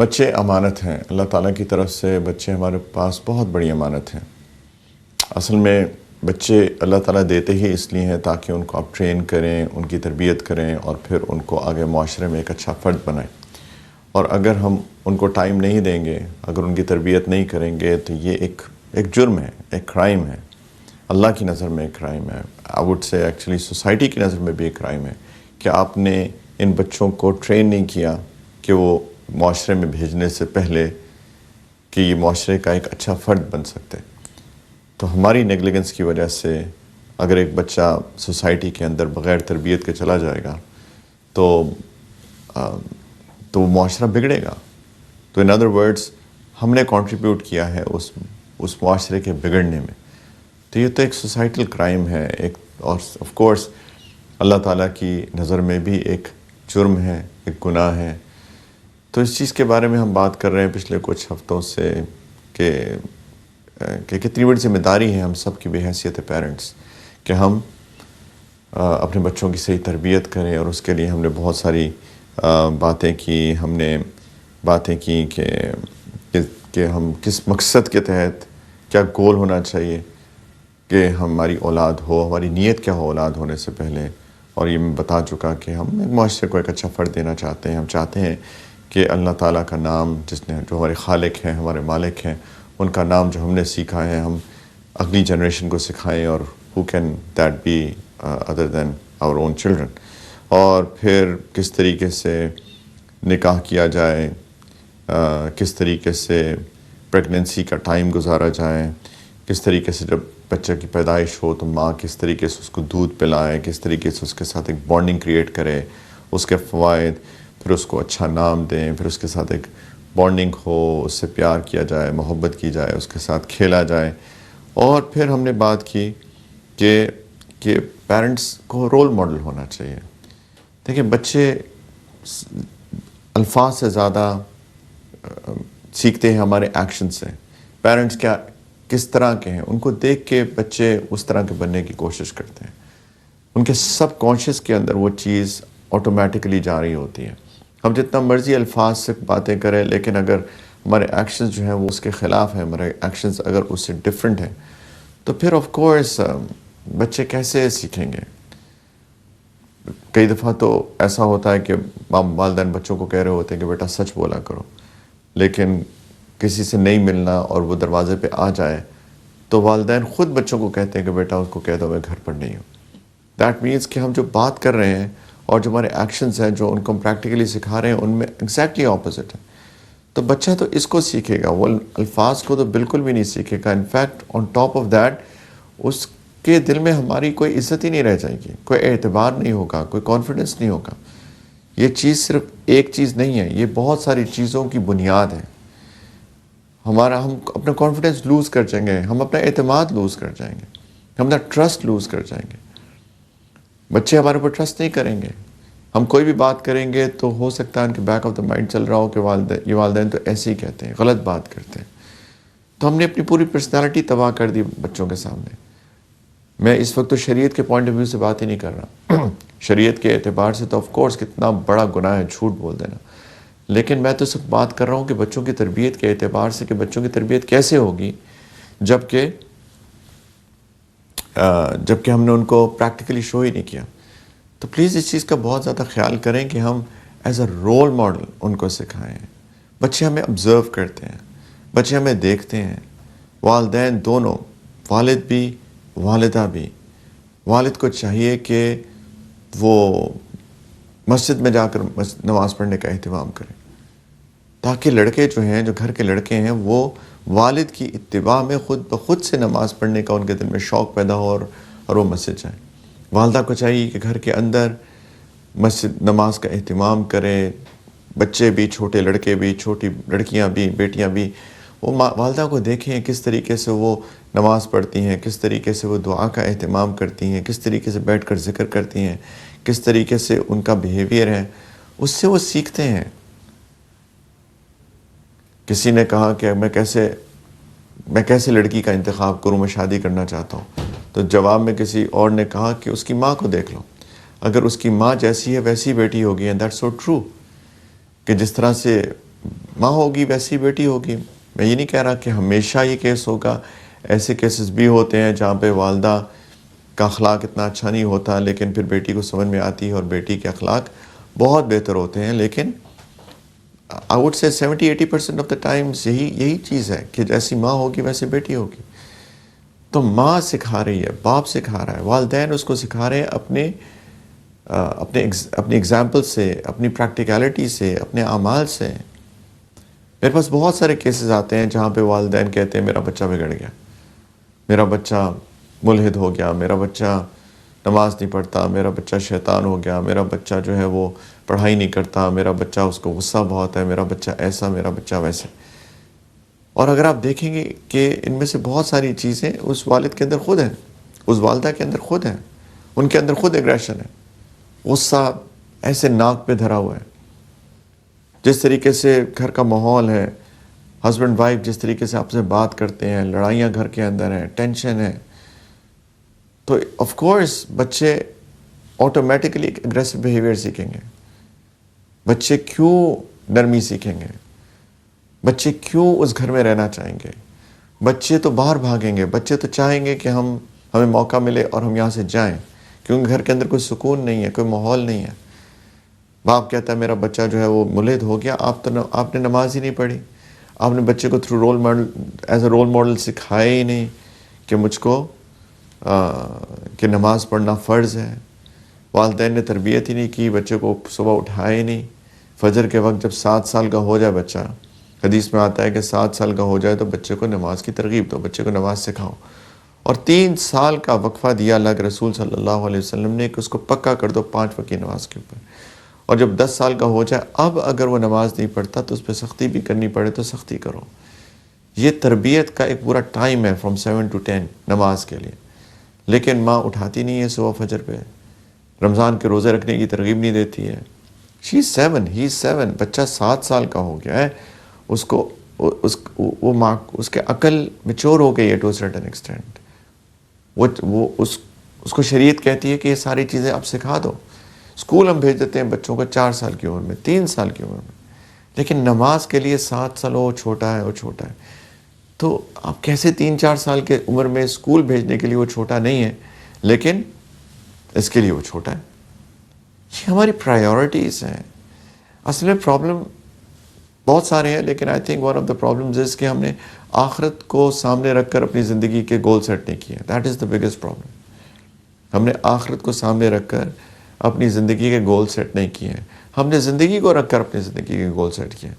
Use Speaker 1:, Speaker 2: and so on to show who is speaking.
Speaker 1: بچے امانت ہیں، اللہ تعالیٰ کی طرف سے بچے ہمارے پاس بہت بڑی امانت ہیں۔ اصل میں بچے اللہ تعالیٰ دیتے ہی اس لیے ہیں تاکہ ان کو آپ ٹرین کریں، ان کی تربیت کریں اور پھر ان کو آگے معاشرے میں ایک اچھا فرد بنائیں۔ اور اگر ہم ان کو ٹائم نہیں دیں گے، اگر ان کی تربیت نہیں کریں گے تو یہ ایک جرم ہے، ایک کرائم ہے، اللہ کی نظر میں ایک کرائم ہے، I would say actually society کی نظر میں بھی ایک کرائم ہے کہ آپ نے ان بچوں کو ٹرین نہیں کیا کہ وہ معاشرے میں بھیجنے سے پہلے کہ یہ معاشرے کا ایک اچھا فرد بن سکتے۔ تو ہماری نیگلیجنس کی وجہ سے اگر ایک بچہ سوسائٹی کے اندر بغیر تربیت کے چلا جائے گا تو وہ معاشرہ بگڑے گا۔ تو ان ادر ورڈز ہم نے کنٹریبیوٹ کیا ہے اس معاشرے کے بگڑنے میں۔ تو یہ تو ایک سوسائٹل کرائم ہے، ایک اور آف کورس اللہ تعالیٰ کی نظر میں بھی ایک جرم ہے، ایک گناہ ہے۔ تو اس چیز کے بارے میں ہم بات کر رہے ہیں پچھلے کچھ ہفتوں سے کہ کتنی بڑی ذمہ داری ہے ہم سب کی بحیثیت پیرنٹس کہ ہم اپنے بچوں کی صحیح تربیت کریں، اور اس کے لیے ہم نے بہت ساری باتیں کی۔ ہم نے باتیں کی کہ ہم کس مقصد کے تحت کیا گول ہونا چاہیے کہ ہماری اولاد ہو، ہماری نیت کیا ہو اولاد ہونے سے پہلے۔ اور یہ میں بتا چکا کہ ہم معاشرے کو ایک اچھا فرد دینا چاہتے ہیں۔ ہم چاہتے ہیں کہ اللہ تعالیٰ کا نام جو ہمارے خالق ہیں، ہمارے مالک ہیں، ان کا نام جو ہم نے سیکھا ہے ہم اگلی جنریشن کو سکھائیں، اور who can that be other than our own children۔ اور پھر کس طریقے سے نکاح کیا جائے، کس طریقے سے پریگننسی کا ٹائم گزارا جائے، کس طریقے سے جب بچے کی پیدائش ہو تو ماں کس طریقے سے اس کو دودھ پلائے، کس طریقے سے اس کے ساتھ ایک بانڈنگ کریٹ کرے، اس کے فوائد، پھر اس کو اچھا نام دیں، پھر اس کے ساتھ ایک بانڈنگ ہو، اس سے پیار کیا جائے، محبت کی جائے، اس کے ساتھ کھیلا جائے۔ اور پھر ہم نے بات کی کہ پیرنٹس کو رول ماڈل ہونا چاہیے۔ دیکھیں بچے الفاظ سے زیادہ سیکھتے ہیں ہمارے ایکشن سے۔ پیرنٹس کس طرح کے ہیں ان کو دیکھ کے بچے اس طرح کے بننے کی کوشش کرتے ہیں۔ ان کے سب کانشیس کے اندر وہ چیز آٹومیٹکلی جا رہی ہوتی ہے۔ ہم جتنا مرضی الفاظ سے باتیں کریں، لیکن اگر ہمارے ایکشنز جو ہیں وہ اس کے خلاف ہیں، ہمارے ایکشنز اگر اس سے ڈیفرنٹ ہیں، تو پھر آف کورس بچے کیسے سیکھیں گے۔ کئی دفعہ تو ایسا ہوتا ہے کہ والدین بچوں کو کہہ رہے ہوتے ہیں کہ بیٹا سچ بولا کرو، لیکن کسی سے نہیں ملنا اور وہ دروازے پہ آ جائے تو والدین خود بچوں کو کہتے ہیں کہ بیٹا اس کو کہہ دو میں گھر پر نہیں ہوں۔ دیٹ مینس کہ ہم جو بات کر رہے ہیں اور جو ہمارے ایکشنز ہیں جو ان کو ہم پریکٹیکلی سکھا رہے ہیں ان میں ایگزیکٹلی اپوزٹ ہے۔ تو بچہ تو اس کو سیکھے گا، وہ الفاظ کو تو بالکل بھی نہیں سیکھے گا۔ In fact on top of that اس کے دل میں ہماری کوئی عزت ہی نہیں رہ جائے گی، کوئی اعتبار نہیں ہوگا، کوئی کانفیڈنس نہیں ہوگا۔ یہ چیز صرف ایک چیز نہیں ہے، یہ بہت ساری چیزوں کی بنیاد ہے۔ ہم اپنا کانفیڈنس لوز کر جائیں گے، ہم اپنا اعتماد لوز کر جائیں گے، ہم اپنا ٹرسٹ لوز کر جائیں گے۔ بچے ہمارے اوپر ٹرسٹ نہیں کریں گے۔ ہم کوئی بھی بات کریں گے تو ہو سکتا ہے ان کے بیک آف دا مائنڈ چل رہا ہو کہ یہ والدین تو ایسے ہی کہتے ہیں، غلط بات کرتے ہیں۔ تو ہم نے اپنی پوری پرسنالٹی تباہ کر دی بچوں کے سامنے۔ میں اس وقت تو شریعت کے پوائنٹ آف ویو سے بات ہی نہیں کر رہا۔ شریعت کے اعتبار سے تو آف کورس کتنا بڑا گناہ ہے جھوٹ بول دینا، لیکن میں تو صرف بات کر رہا ہوں کہ بچوں کی تربیت کے اعتبار سے کہ بچوں کی تربیت کیسے ہوگی جبکہ ہم نے ان کو پریکٹیکلی شو ہی نہیں کیا۔ تو پلیز اس چیز کا بہت زیادہ خیال کریں کہ ہم ایز اے رول ماڈل ان کو سکھائیں۔ بچے ہمیں آبزرو کرتے ہیں، بچے ہمیں دیکھتے ہیں، والدین دونوں، والد بھی والدہ بھی۔ والد کو چاہیے کہ وہ مسجد میں جا کر نماز پڑھنے کا اہتمام کریں، تاکہ لڑکے جو ہیں، جو گھر کے لڑکے ہیں، وہ والد کی اتباع میں خود بخود سے نماز پڑھنے کا ان کے دل میں شوق پیدا ہو اور وہ مسجد جائیں۔ والدہ کو چاہیے کہ گھر کے اندر مسجد نماز کا اہتمام کریں۔ بچے بھی، چھوٹے لڑکے بھی، چھوٹی لڑکیاں بھی، بیٹیاں بھی، وہ والدہ کو دیکھیں کس طریقے سے وہ نماز پڑھتی ہیں، کس طریقے سے وہ دعا کا اہتمام کرتی ہیں، کس طریقے سے بیٹھ کر ذکر کرتی ہیں، کس طریقے سے ان کا بیہیویئر ہے، اس سے وہ سیکھتے ہیں۔ کسی نے کہا کہ میں کیسے لڑکی کا انتخاب کروں، میں شادی کرنا چاہتا ہوں، تو جواب میں کسی اور نے کہا کہ اس کی ماں کو دیکھ لو، اگر اس کی ماں جیسی ہے ویسی بیٹی ہوگی۔ اینڈ دیٹس سو ٹرو، کہ جس طرح سے ماں ہوگی ویسی بیٹی ہوگی. میں یہ نہیں کہہ رہا کہ ہمیشہ یہ کیس ہوگا. ایسے کیسز بھی ہوتے ہیں جہاں پہ والدہ کا اخلاق اتنا اچھا نہیں ہوتا لیکن پھر بیٹی کو سمجھ میں آتی ہے اور بیٹی کے اخلاق بہت بہتر ہوتے ہیں. لیکن I would say 70-80% of the times یہی چیز ہے کہ جیسی ماں ہوگی ویسی بیٹی ہوگی. تو ماں سکھا رہی ہے، باپ سکھا رہا ہے، والدین اس کو سکھا رہے ہیں اپنے اگزامپل سے، اپنی پریکٹیکلٹی سے، اپنے اعمال سے. میرے پاس بہت سارے کیسز آتے ہیں جہاں پہ والدین کہتے ہیں میرا بچہ بگڑ گیا، میرا بچہ ملحد ہو گیا، میرا بچہ نماز نہیں پڑھتا، میرا بچہ شیطان ہو گیا، میرا بچہ جو ہے وہ پڑھائی نہیں کرتا، میرا بچہ اس کو غصہ بہت ہے، میرا بچہ ایسا، میرا بچہ ویسے. اور اگر آپ دیکھیں گے کہ ان میں سے بہت ساری چیزیں اس والد کے اندر خود ہیں، اس والدہ کے اندر خود ہیں. ان کے اندر خود ایگریشن ہے، غصہ ایسے ناک پہ دھرا ہوا ہے. جس طریقے سے گھر کا ماحول ہے، ہسبینڈ وائف جس طریقے سے آپ سے بات کرتے ہیں، لڑائیاں گھر کے اندر ہیں، ٹینشن ہے، تو آف کورس بچے آٹومیٹکلی اگریسو بیہیویئر سیکھیں گے. بچے کیوں نرمی سیکھیں گے؟ بچے کیوں اس گھر میں رہنا چاہیں گے؟ بچے تو باہر بھاگیں گے، بچے تو چاہیں گے کہ ہمیں موقع ملے اور ہم یہاں سے جائیں، کیونکہ گھر کے اندر کوئی سکون نہیں ہے، کوئی ماحول نہیں ہے. باپ کہتا ہے میرا بچہ جو ہے وہ ملحد ہو گیا، آپ نے نماز ہی نہیں پڑھی، آپ نے بچے کو through role model as a role model سکھایا ہی نہیں کہ مجھ کو کہ نماز پڑھنا فرض ہے. والدین نے تربیت ہی نہیں کی، بچے کو صبح اٹھایا ہی نہیں. فجر کے وقت جب 7 سال کا ہو جائے بچہ، حدیث میں آتا ہے کہ 7 سال کا ہو جائے تو بچے کو نماز کی ترغیب دو، بچے کو نماز سکھاؤ. اور 3 سال کا وقفہ دیا اللہ کے رسول صلی اللہ علیہ وسلم نے کہ اس کو پکا کر دو 5 وقت کی نماز کے اوپر. اور جب 10 سال کا ہو جائے، اب اگر وہ نماز نہیں پڑھتا تو اس پہ سختی بھی کرنی پڑے تو سختی کرو. یہ تربیت کا ایک پورا ٹائم ہے فرام 7 to 10 نماز کے لیے. لیکن ماں اٹھاتی نہیں ہے صبح فجر پہ، رمضان کے روزے رکھنے کی ترغیب نہیں دیتی ہے. شی 7 ہی 7، بچہ 7 سال کا ہو گیا ہے، اس کو اس کے عقل میچور ہو گئی ہے ٹو سرٹن ایکسٹینٹ. وہ اس کو شریعت کہتی ہے کہ یہ ساری چیزیں آپ سکھا دو. اسکول ہم بھیج دیتے ہیں بچوں کو 4 سال کی عمر میں، 3 سال کی عمر میں، لیکن نماز کے لیے 7 سال وہ چھوٹا ہے، وہ چھوٹا ہے. تو آپ کیسے 3-4 سال کے عمر میں اسکول بھیجنے کے لیے وہ چھوٹا نہیں ہے لیکن اس کے لیے وہ چھوٹا ہے؟ یہ ہماری پرائیورٹیز ہیں. اصل میں پرابلم بہت سارے ہیں، لیکن I think one of the problems is کہ ہم نے آخرت کو سامنے رکھ کر اپنی زندگی کے گول سیٹ نہیں کیے. That is the biggest problem. ہم نے آخرت کو سامنے رکھ کر اپنی زندگی کے گول سیٹ نہیں کیے ہیں، ہم نے زندگی کو رکھ کر اپنی زندگی کے گول سیٹ کیے ہیں.